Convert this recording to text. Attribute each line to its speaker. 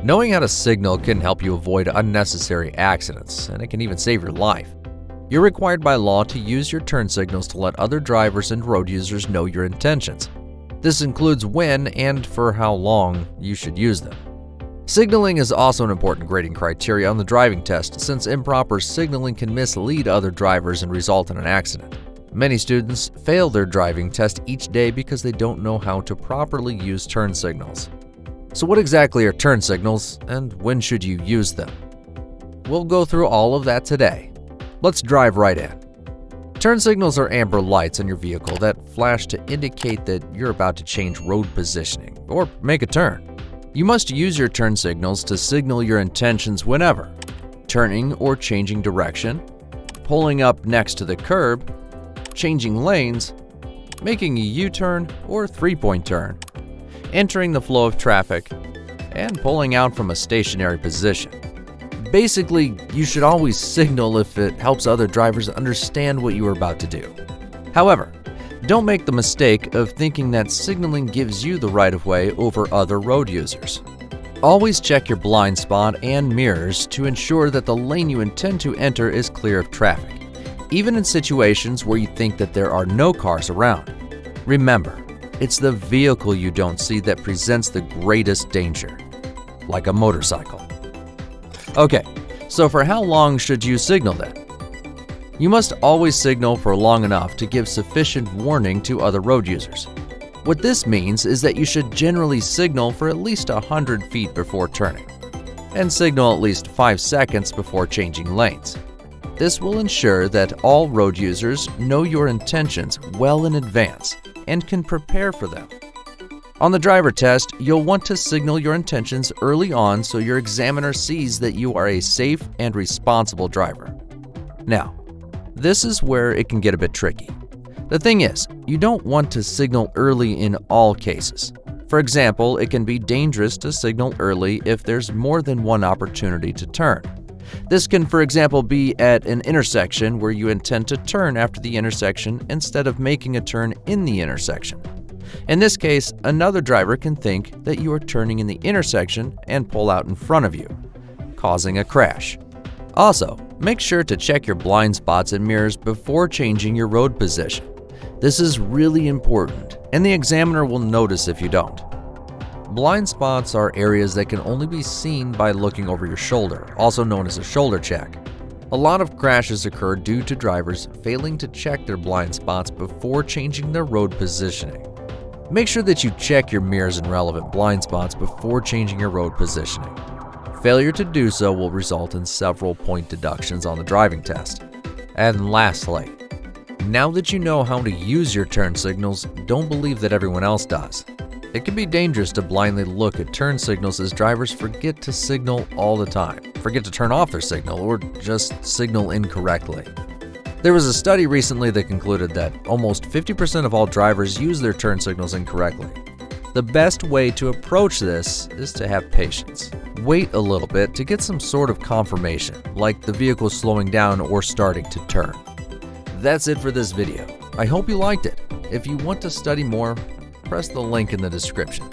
Speaker 1: Knowing how to signal can help you avoid unnecessary accidents, and it can even save your life. You're required by law to use your turn signals to let other drivers and road users know your intentions. This includes when and for how long you should use them. Signaling is also an important grading criteria on the driving test, since improper signaling can mislead other drivers and result in an accident. Many students fail their driving test each day because they don't know how to properly use turn signals. So what exactly are turn signals, and when should you use them? We'll go through all of that today. Let's drive right in. Turn signals are amber lights on your vehicle that flash to indicate that you're about to change road positioning or make a turn. You must use your turn signals to signal your intentions whenever turning or changing direction, pulling up next to the curb, changing lanes, making a U-turn or three-point turn, entering the flow of traffic, and pulling out from a stationary position. Basically, you should always signal if it helps other drivers understand what you are about to do. However, don't make the mistake of thinking that signaling gives you the right of way over other road users. Always check your blind spot and mirrors to ensure that the lane you intend to enter is clear of traffic, even in situations where you think that there are no cars around. Remember, it's the vehicle you don't see that presents the greatest danger, like a motorcycle. Okay, so for how long should you signal then? You must always signal for long enough to give sufficient warning to other road users. What this means is that you should generally signal for at least 100 feet before turning, and signal at least 5 seconds before changing lanes. This will ensure that all road users know your intentions well in advance and can prepare for them. On the driver test, you'll want to signal your intentions early on so your examiner sees that you are a safe and responsible driver. Now, this is where it can get a bit tricky. The thing is, you don't want to signal early in all cases. For example, it can be dangerous to signal early if there's more than one opportunity to turn. This can, for example, be at an intersection where you intend to turn after the intersection instead of making a turn in the intersection. In this case, another driver can think that you are turning in the intersection and pull out in front of you, causing a crash. Also, make sure to check your blind spots and mirrors before changing your road position. This is really important, and the examiner will notice if you don't. Blind spots are areas that can only be seen by looking over your shoulder, also known as a shoulder check. A lot of crashes occur due to drivers failing to check their blind spots before changing their road positioning. Make sure that you check your mirrors and relevant blind spots before changing your road positioning. Failure to do so will result in several point deductions on the driving test. And lastly, now that you know how to use your turn signals, don't believe that everyone else does. It can be dangerous to blindly look at turn signals as drivers forget to signal all the time, forget to turn off their signal, or just signal incorrectly. There was a study recently that concluded that almost 50% of all drivers use their turn signals incorrectly. The best way to approach this is to have patience. Wait a little bit to get some sort of confirmation, like the vehicle slowing down or starting to turn. That's it for this video. I hope you liked it. If you want to study more, press the link in the description.